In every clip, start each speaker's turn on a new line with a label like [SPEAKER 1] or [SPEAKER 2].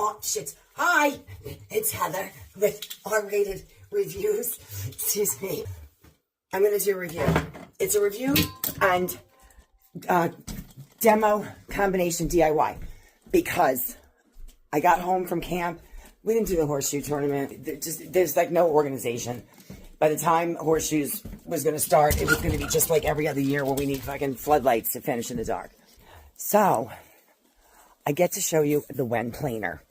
[SPEAKER 1] Oh, shit. Hi, it's Heather with R-Rated Reviews. Excuse me. I'm going to do a review. It's a review and demo combination DIY because I got home from camp. We didn't do the horseshoe tournament. There's like no organization. By the time horseshoes was going to start, it was going to be just like every other year where we need fucking floodlights to finish in the dark. So I get to show you the Wen planer.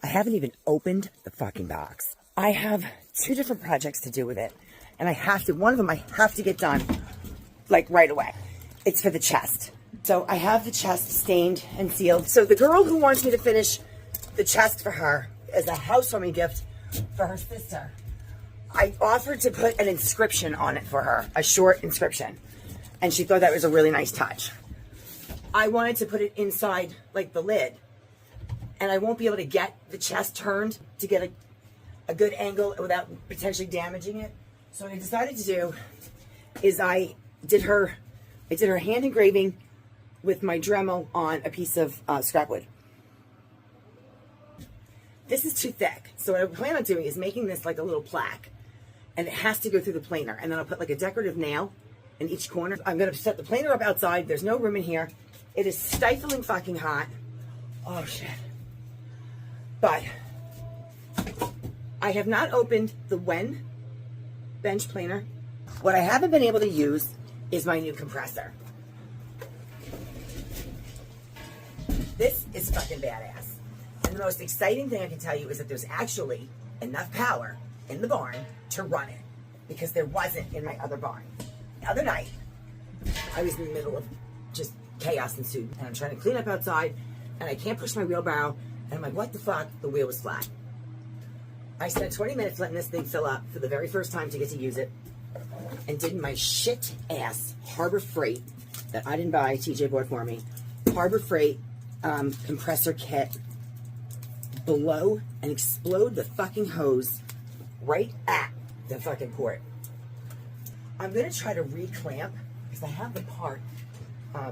[SPEAKER 1] I haven't even opened the fucking box. I have 2 different projects to do with it. And one of them I have to get done like right away. It's for the chest. So I have the chest stained and sealed. So the girl who wants me to finish the chest for her as a housewarming gift for her sister, I offered to put an inscription on it for her, a short inscription. And she thought that was a really nice touch. I wanted to put it inside like the lid. And I won't be able to get the chest turned to get a good angle without potentially damaging it. So what I decided to do is I did her hand engraving with my Dremel on a piece of scrap wood. This is too thick. So what I plan on doing is making this like a little plaque. And it has to go through the planer. And then I'll put like a decorative nail in each corner. I'm going to set the planer up outside. There's no room in here. It is stifling fucking hot. Oh, shit. But I have not opened the Workbench planer. What I haven't been able to use is my new compressor. This is fucking badass. And the most exciting thing I can tell you is that there's actually enough power in the barn to run it, because there wasn't in my other barn. The other night, I was in the middle of just chaos ensued, and I'm trying to clean up outside, and I can't push my wheelbarrow, and I'm like, what the fuck? The wheel was flat. I spent 20 minutes letting this thing fill up for the very first time to get to use it, and did my shit ass Harbor Freight that I didn't buy, TJ bought for me, Harbor Freight compressor kit, blow and explode the fucking hose right at the fucking port. I'm going to try to reclamp, because I have the part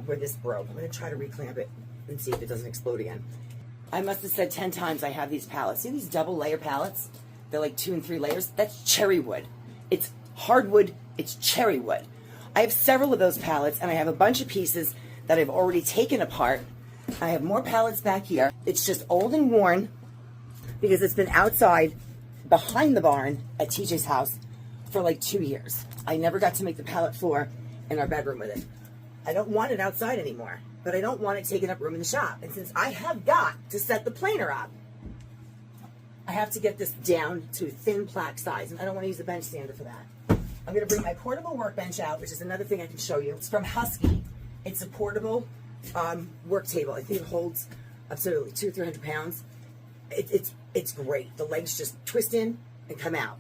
[SPEAKER 1] where this broke. I'm going to try to reclamp it and see if it doesn't explode again. I must have said 10 times I have these pallets. See these double layer pallets? They're like 2 and 3 layers. That's cherry wood. It's hardwood. It's cherry wood. I have several of those pallets, and I have a bunch of pieces that I've already taken apart. I have more pallets back here. It's just old and worn because it's been outside behind the barn at TJ's house for like 2 years. I never got to make the pallet floor in our bedroom with it. I don't want it outside anymore, but I don't want it taking up room in the shop. And since I have got to set the planer up, I have to get this down to thin plaque size, and I don't want to use a bench sander for that. I'm going to bring my portable workbench out, which is another thing I can show you. It's from Husky. It's a portable work table. I think it holds up to 200 or 300 pounds. It's great. The legs just twist in and come out.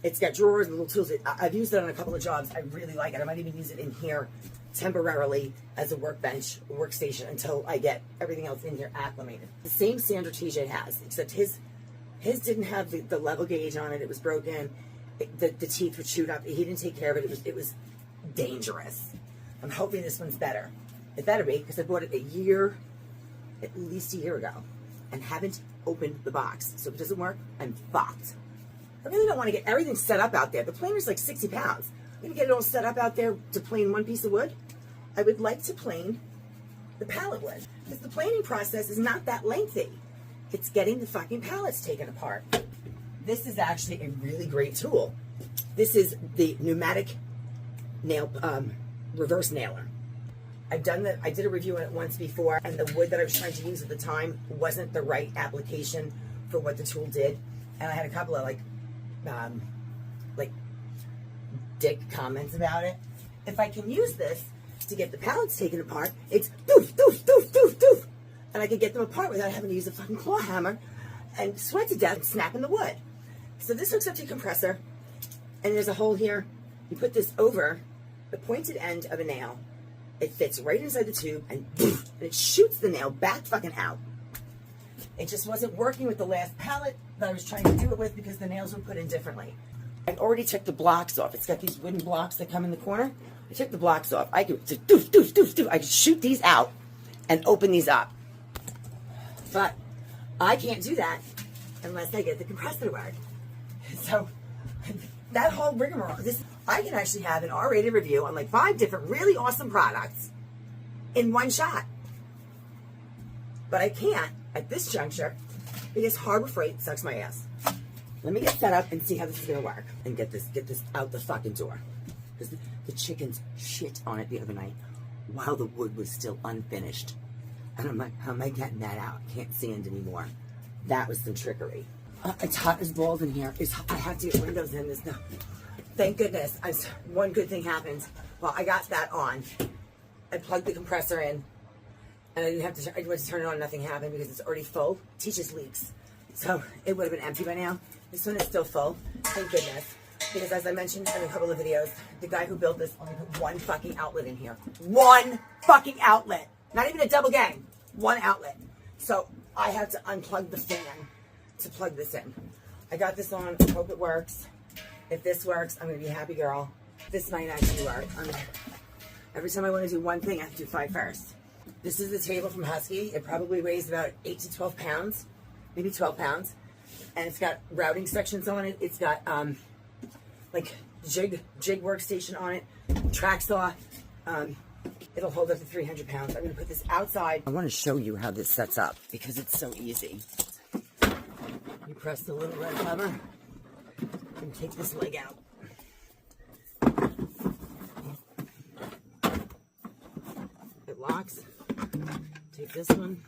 [SPEAKER 1] It's got drawers and little tools. I've used it on a couple of jobs. I really like it. I might even use it in here temporarily as a workbench, workstation, until I get everything else in here acclimated. The same sander TJ has, except his didn't have the level gauge on it. It was broken. The teeth were chewed up. He didn't take care of it. It was dangerous. I'm hoping this one's better. It better be, because I bought it at least a year ago, and haven't opened the box. So if it doesn't work, I'm fucked. I really don't want to get everything set up out there. The planer's like 60 pounds. I'm going to get it all set up out there to plane one piece of wood. I would like to plane the pallet wood, because the planing process is not that lengthy. It's getting the fucking pallets taken apart. This is actually a really great tool. This is the pneumatic nail, reverse nailer. I did a review on it once before, and the wood that I was trying to use at the time wasn't the right application for what the tool did. And I had a couple of like dick comments about it. If I can use this to get the pallets taken apart, it's doof, doof, doof, doof, doof. And I can get them apart without having to use a fucking claw hammer and sweat to death snapping the wood. So this hooks up to your compressor, and there's a hole here. You put this over the pointed end of a nail. It fits right inside the tube, and it shoots the nail back fucking out. It just wasn't working with the last pallet that I was trying to do it with, because the nails were put in differently. I already took the blocks off. It's got these wooden blocks that come in the corner. I took the blocks off. I could doof, doof, doof, doof. I could shoot these out and open these up. But I can't do that unless I get the compressor to work. So that whole rigmarole, I can actually have an R-rated review on like 5 different really awesome products in one shot. But I can't at this juncture because Harbor Freight sucks my ass. Let me get set up and see how this is gonna work and get this out the fucking door. Because the chickens shit on it the other night while the wood was still unfinished. And I'm like, how am I getting that out? Can't sand anymore. That was some trickery. It's hot as balls in here. I have to get windows in this now. Thank goodness. One good thing happened. Well, I got that on. I plugged the compressor in. And I didn't have to, I went to turn it on, nothing happened because it's already full. Teaches leaks. So it would have been empty by now. This one is still full. Thank goodness. Because as I mentioned in a couple of videos, the guy who built this only put 1 fucking outlet in here. 1 fucking outlet. Not even a double gang. 1 outlet. So I have to unplug the fan to plug this in. I got this on. I hope it works. If this works, I'm going to be a happy girl. This might actually work. Every time I want to do one thing, I have to do 5 first. This is the table from Husky. It probably weighs about 8 to 12 pounds. Maybe 12 pounds. And it's got routing sections on it. It's got like jig workstation on it. Track saw. It'll hold up to 300 pounds. I'm going to put this outside. I want to show you how this sets up because it's so easy. You press the little red lever and take this leg out. It locks. Take this one.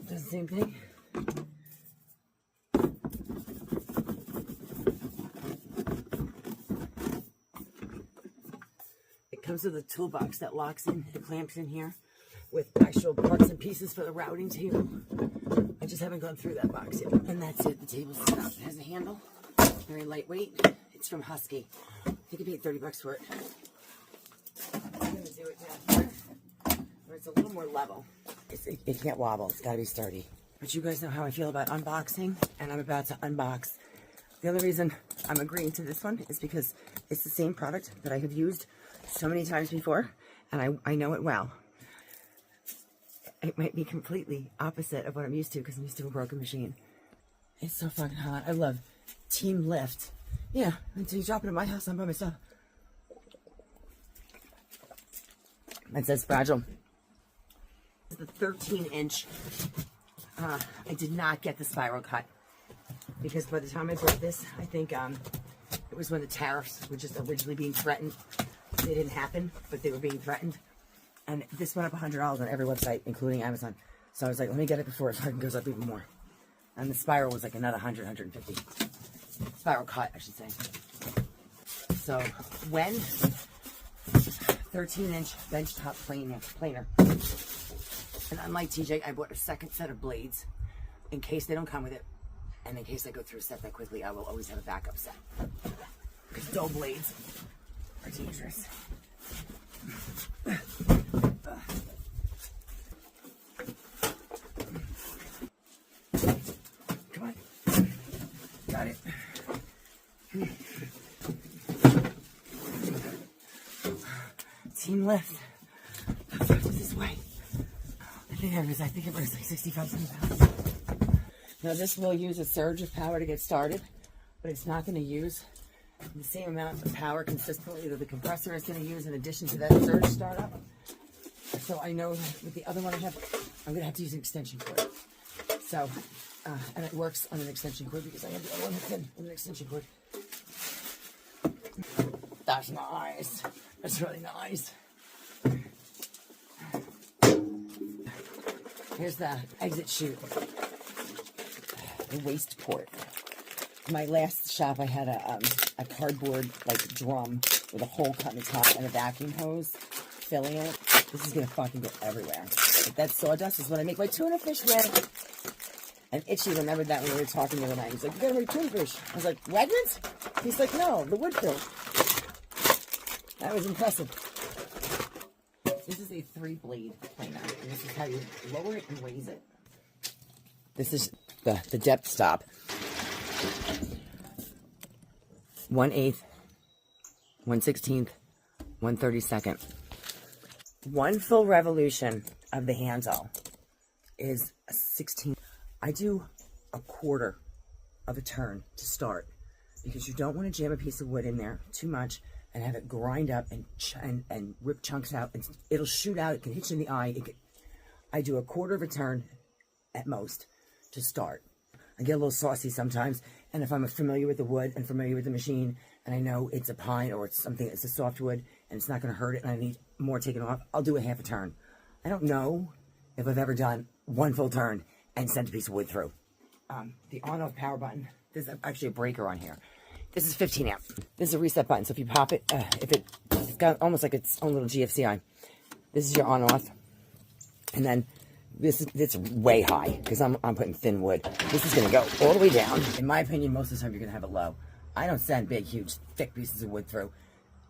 [SPEAKER 1] Does the same thing. It comes with a toolbox that locks in, it clamps in here with actual parts and pieces for the routing table. I just haven't gone through that box yet. And that's it. The table's set up. It has a handle. Very lightweight. It's from Husky. I think I paid $30 for it. I'm going to do it down here where it's a little more level. It can't wobble. It's got to be sturdy. But you guys know how I feel about unboxing, and I'm about to unbox. The other reason I'm agreeing to this one is because it's the same product that I have used so many times before, and I know it well. It might be completely opposite of what I'm used to because I'm used to a broken machine. It's so fucking hot. I love team lift. Yeah, until you drop it at my house, I'm by myself. It says fragile. It's the 13-inch. I did not get the spiral cut because by the time I bought this, I think it was when the tariffs were just originally being threatened. They didn't happen, but they were being threatened. And this went up $100 on every website, including Amazon. So I was like, let me get it before it fucking goes up even more. And the spiral was like another 100, 150. Spiral cut, I should say. So when 13-inch benchtop planer. And unlike TJ, I bought a second set of blades in case they don't come with it. And in case I go through a set that quickly, I will always have a backup set. Because dull blades are dangerous. Come on. Got it. Team lift. How far does this weigh? I think it was like 65 pounds. Now this will use a surge of power to get started, but it's not going to use the same amount of power consistently that the compressor is going to use in addition to that surge startup. So I know that with the other one I have, I'm going to have to use an extension cord. So, and it works on an extension cord because I have the other one hooked in with an extension cord. That's nice. That's really nice. Here's the exit chute, the waste port. My last shop, I had a cardboard like drum with a hole cut in the top and a vacuum hose filling it. This is gonna fucking go everywhere. But that sawdust is what I make my tuna fish with. And Itchy remembered that when we were talking the other night. He's like, "You gotta make tuna fish." I was like, "Wegmans?" He's like, "No, the wood fill." That was impressive. This is a 3-blade planer, and this is how you lower it and raise it. This is the depth stop. 1/8, 1/16, 1/32. 1 full revolution of the handle is a 16. I do a quarter of a turn to start because you don't want to jam a piece of wood in there too much and have it grind up and rip chunks out. It'll shoot out. It can hit you in the eye. I do a quarter of a turn at most to start. I get a little saucy sometimes, and if I'm familiar with the wood and familiar with the machine, and I know it's a pine or it's something, it's a softwood, and it's not going to hurt it, and I need more taken off, I'll do a half a turn. I don't know if I've ever done one full turn and sent a piece of wood through. The on-off power button, there's actually a breaker on here. This is 15 amp. This is a reset button, so if you pop it, it's got almost like its own little GFCI. This is your on-off, and then it's way high because I'm putting thin wood. This is going to go all the way down. In my opinion, most of the time you're going to have it low. I don't send big, huge, thick pieces of wood through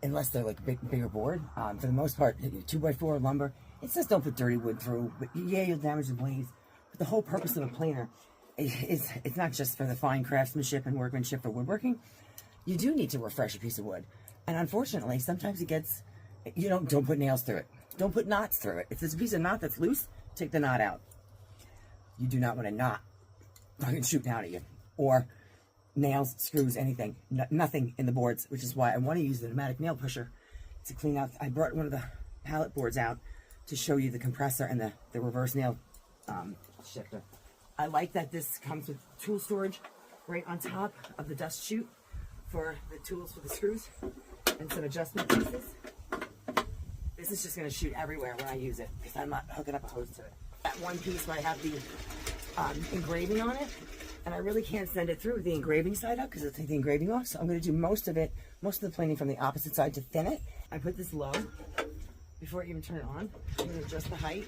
[SPEAKER 1] unless they're like a bigger board. For the most part, 2x4 lumber, it says don't put dirty wood through, but yeah, you'll damage the blades. But the whole purpose of a planer is it's not just for the fine craftsmanship and workmanship for woodworking. You do need to refresh a piece of wood. And unfortunately, sometimes it gets, don't put nails through it. Don't put knots through it. If there's a piece of knot that's loose, take the knot out. You do not want a knot fucking shooting out at you. Or nails, screws, anything. Nothing in the boards, which is why I want to use the pneumatic nail pusher to clean out. I brought one of the pallet boards out to show you the compressor and the reverse nail shifter. I like that this comes with tool storage right on top of the dust chute for the tools for the screws and some adjustment pieces. This is just going to shoot everywhere when I use it because I'm not hooking up a hose to it. That one piece where I have the engraving on it, and I really can't send it through with the engraving side up because it'll take the engraving off. So I'm going to do most of the planing from the opposite side to thin it. I put this low before I even turn it on. I'm going to adjust the height.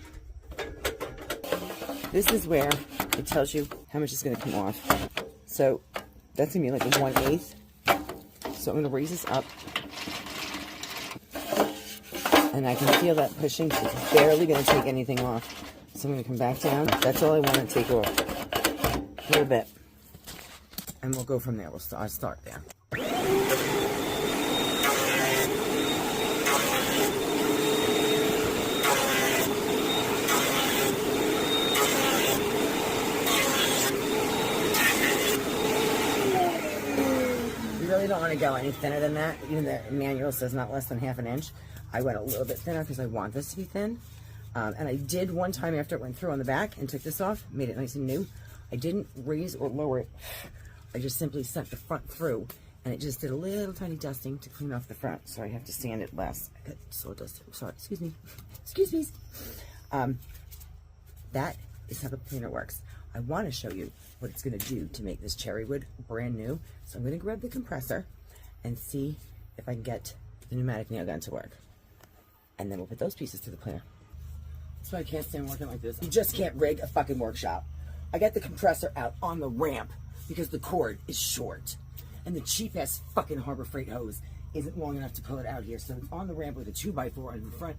[SPEAKER 1] This is where it tells you how much is going to come off. So that's going to be like a 1/8. So I'm going to raise this up. And I can feel that pushing. It's barely going to take anything off. So I'm going to come back down. That's all I want to take off. A little bit. And we'll go from there. I'll start there. You really don't want to go any thinner than that. Even the manual says not less than 1/2 inch. I went a little bit thinner because I want this to be thin. And I did one time after it went through on the back and took this off, made it nice and new. I didn't raise or lower it. I just simply sent the front through, and it just did a little tiny dusting to clean off the front. So I have to sand it less. I got sawdust. Sorry, excuse me. Excuse me. That is how the planer works. I want to show you what it's going to do to make this cherry wood brand new. So I'm going to grab the compressor and see if I can get the pneumatic nail gun to work. And then we'll put those pieces to the planer. That's why I can't stand working like this. You just can't rig a fucking workshop. I got the compressor out on the ramp because the cord is short. And the cheap-ass fucking Harbor Freight hose isn't long enough to pull it out here. So it's on the ramp with a 2x4 on the front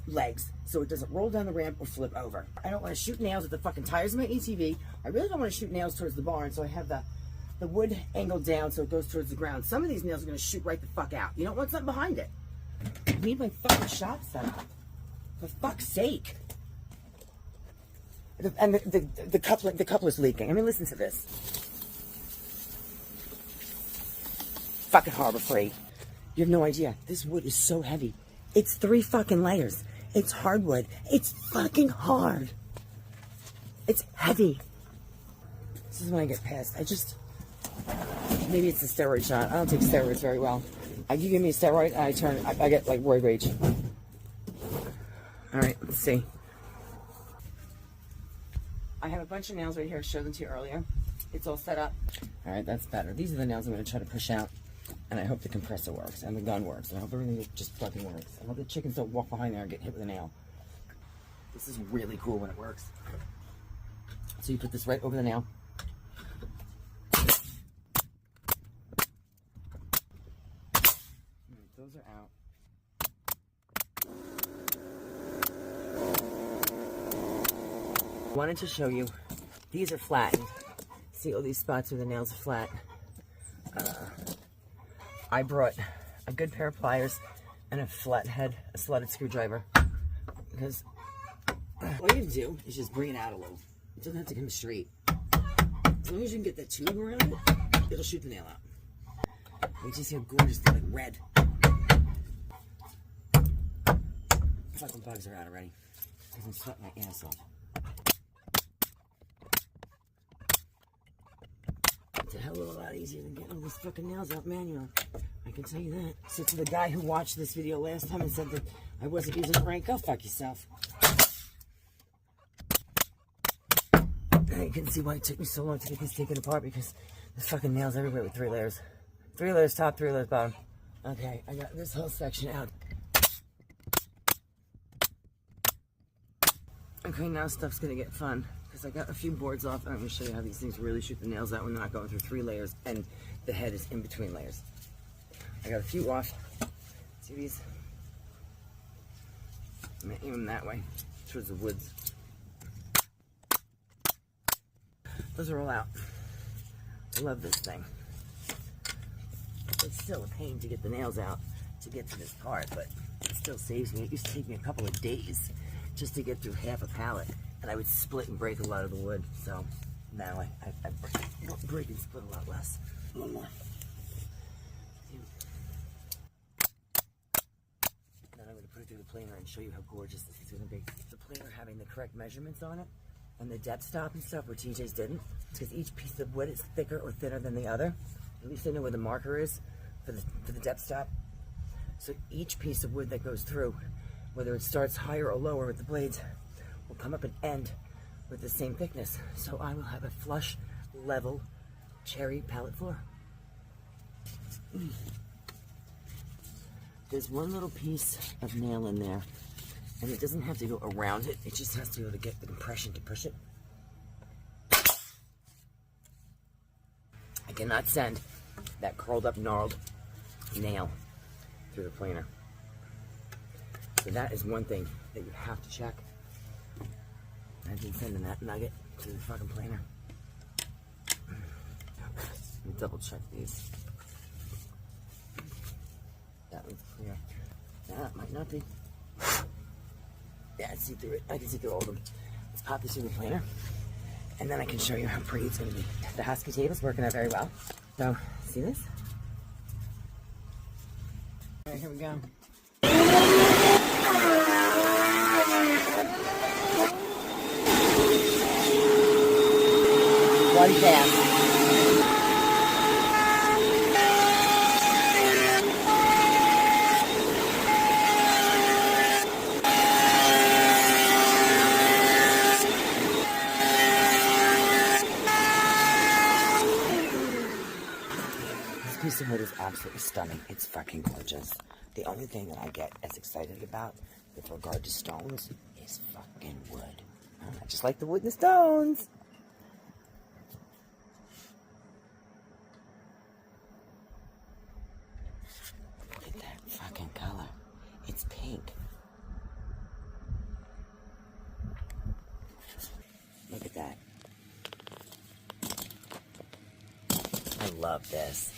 [SPEAKER 1] legs so it doesn't roll down the ramp or flip over. I don't want to shoot nails at the fucking tires of my ATV. I really don't want to shoot nails towards the barn, so I have the wood angled down so it goes towards the ground. Some of these nails are going to shoot right the fuck out. You don't want something behind it. I need my fucking shop set up. For fuck's sake. And the coupler's leaking. I mean, listen to this. Fucking Harbor Freight. You have no idea. This wood is so heavy. It's 3 fucking layers. It's hardwood. It's fucking hard. It's heavy. This is when I get pissed. Maybe it's a steroid shot. I don't take steroids very well. You give me a steroid, I get like roid rage. All right, let's see. I have a bunch of nails right here. I showed them to you earlier. It's all set up. All right, that's better. These are the nails I'm going to try to push out, and I hope the compressor works and the gun works. And I hope everything just fucking works. I hope the chickens don't walk behind there and get hit with a nail. This is really cool when it works. So you put this right over the nail. Those are out. Wanted to show you, these are flattened. See all these spots where the nails are flat? I brought a good pair of pliers and a flathead, a slotted screwdriver, because All you have to do is just bring it out a little. It doesn't have to come straight. As long as you can get that tube around it, it'll shoot the nail out. You just see how gorgeous they're like red. Fucking bugs are out already. I'm sweating my ass off. It's a hell of a lot easier than getting all these fucking nails out manual. I can tell you that. So to the guy who watched this video last time and said that I wasn't using it right, go fuck yourself. You can see why it took me so long to get this taken apart, because there's fucking nails everywhere with 3 layers. 3 layers top, 3 layers bottom. Okay, I got this whole section out. Okay, now stuff's gonna get fun, because I got a few boards off, and I'm gonna show you how these things really shoot the nails out when they're not going through 3 layers, and the head is in between layers. I got a few off. See these? I'm gonna aim them that way, towards the woods. Those are all out. I love this thing. It's still a pain to get the nails out to get to this part, but it still saves me. It used to take me a couple of days just to get through half a pallet, and I would split and break a lot of the wood. So now I break and split a lot less. One more. Then I'm going to put it through the planer and show you how gorgeous this is going to be. The planer having the correct measurements on it, and the depth stop and stuff where TJ's didn't. It's because each piece of wood is thicker or thinner than the other. At least I know where the marker is for the depth stop. So each piece of wood that goes through, whether it starts higher or lower with the blades, will come up and end with the same thickness. So I will have a flush, level, cherry pallet floor. There's one little piece of nail in there, and it doesn't have to go around it. It just has to be able to get the compression to push it. I cannot send that curled up, gnarled nail through the planer. So that is one thing that you have to check. I've been sending that nugget to the fucking planer. Let me double check these. That one's clear. That might not be. Yeah, I see through it. I can see through all of them. Let's pop this in the planer, and then I can show you how pretty it's going to be. The Husky table's working out very well. So, see this? All right, here we go. One pass. This piece of wood is absolutely stunning. It's fucking gorgeous. The only thing that I get as excited about with regard to stones is fucking wood. I just like the wood and the stones. Look at that fucking color. It's pink. Look at that. I love this.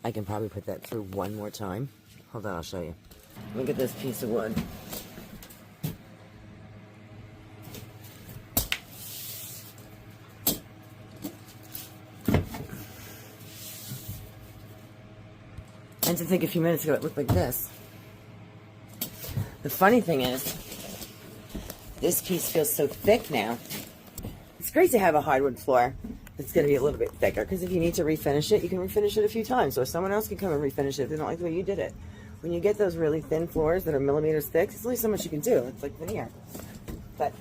[SPEAKER 1] I can probably put that through one more time. Hold on, I'll show you. Look at this piece of wood. And to think a few minutes ago it looked like this. The funny thing is, this piece feels so thick now. It's great to have a hardwood floor. It's going to be a little bit thicker, because if you need to refinish it, you can refinish it a few times, or someone else can come and refinish it if they don't like the way you did it. When you get those really thin floors that are millimeters thick, there's only so much you can do. It's like veneer. But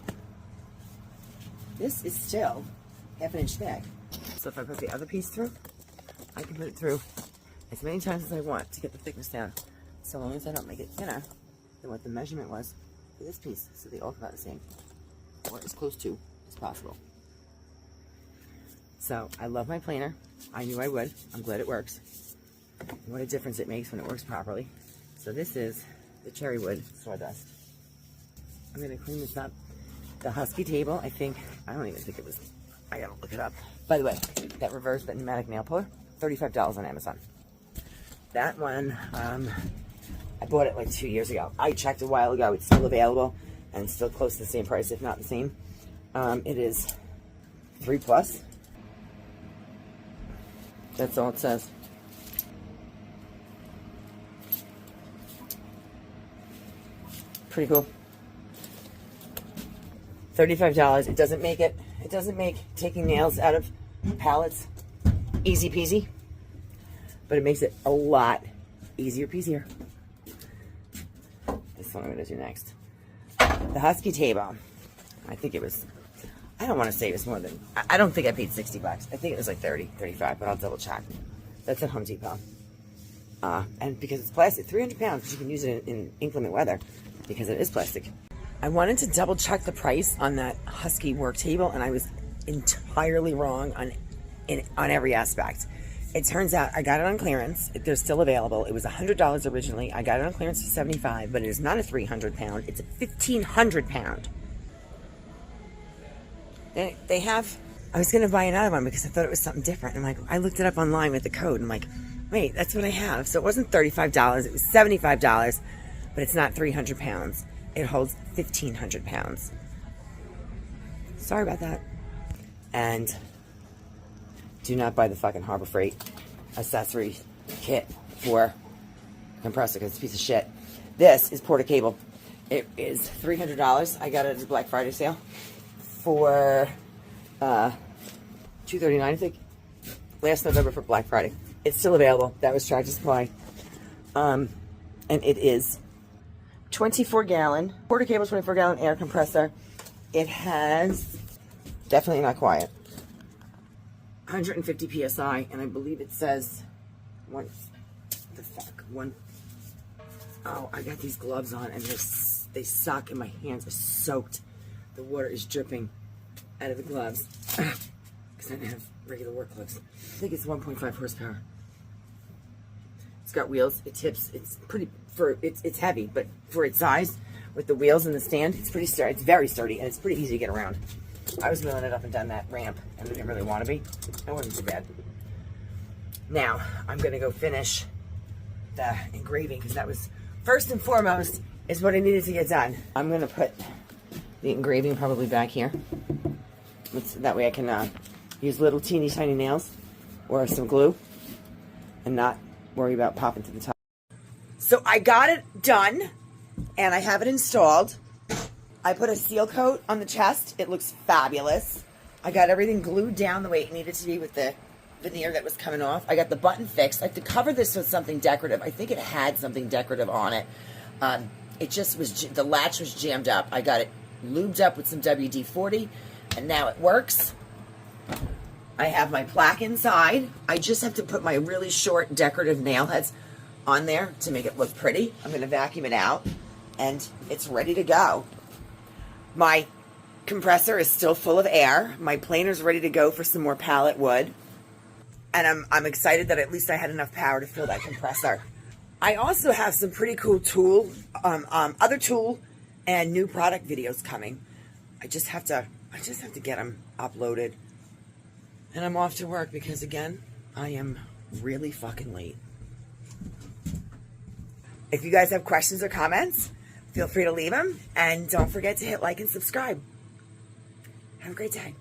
[SPEAKER 1] this is still half an inch thick. So if I put the other piece through, I can put it through as many times as I want to get the thickness down, so long as I don't make it thinner than what the measurement was for this piece, so they all come out the same, or as close to as possible. So, I love my planer. I knew I would. I'm glad it works. What a difference it makes when it works properly. So this is the cherry wood sawdust. I'm going to clean this up. The Husky table, I don't even think it was, I gotta look it up. By the way, that that pneumatic nail puller, $35 on Amazon. That one I bought it like 2 years ago. I checked a while ago. It's still available and still close to the same price, if not the same. It is 3+. That's all it says. Pretty cool. $35. It doesn't make taking nails out of pallets easy peasy, but it makes it a lot easier peasier. This one I'm going to do next. The Husky table. I think it was, I don't want to say it was more than, I don't think I paid $60. I think it was like 30, 35, but I'll double check. That's at Home Depot. And because it's plastic, 300 pounds, but you can use it in inclement weather because it is plastic. I wanted to double check the price on that Husky work table, and I was entirely wrong on every aspect. It turns out I got it on clearance. They're still available. It was $100 originally. I got it on clearance for $75, but it is not a 300 pound. It's a 1,500 pound. They have, I was going to buy another one because I thought it was something different. And I looked it up online with the code. I'm like, wait, that's what I have. So it wasn't $35. It was $75, but it's not 300 pounds. It holds 1,500 pounds. Sorry about that. And do not buy the fucking Harbor Freight accessory kit for compressor because it's a piece of shit. This is Porta Cable. It is $300. I got it at a Black Friday sale for $239, I think, last November for Black Friday. It's still available. That was Tractor Supply. And it is 24-gallon, Porta Cable 24-gallon air compressor. It has, definitely not quiet, 150 PSI, and I believe it says, oh, I got these gloves on, and they suck, and my hands are soaked. The water is dripping out of the gloves, because I didn't have regular work gloves. I think it's 1.5 horsepower. It's got wheels, it tips, it's pretty, it's heavy, but for its size, with the wheels and the stand, it's pretty sturdy, it's very sturdy, and it's pretty easy to get around. I was wheeling it up and down that ramp, and I didn't really want to be. It wasn't too bad. Now, I'm going to go finish the engraving, because that was, first and foremost, is what I needed to get done. I'm going to put the engraving probably back here. That way I can use little teeny tiny nails or some glue and not worry about popping to the top. So I got it done, and I have it installed. I put a seal coat on the chest. It looks fabulous. I got everything glued down the way it needed to be with the veneer that was coming off. I got the button fixed. I have to cover this with something decorative. I think it had something decorative on it. It just was, the latch was jammed up. I got it lubed up with some WD-40, and now it works. I have my plaque inside. I just have to put my really short decorative nail heads on there to make it look pretty. I'm going to vacuum it out, and it's ready to go. My compressor is still full of air. My planer's ready to go for some more pallet wood. And I'm excited that at least I had enough power to fill that compressor. I also have some pretty cool other tool and new product videos coming. I just have to get them uploaded. And I'm off to work because, again, I am really fucking late. If you guys have questions or comments, feel free to leave them. And don't forget to hit like and subscribe. Have a great day.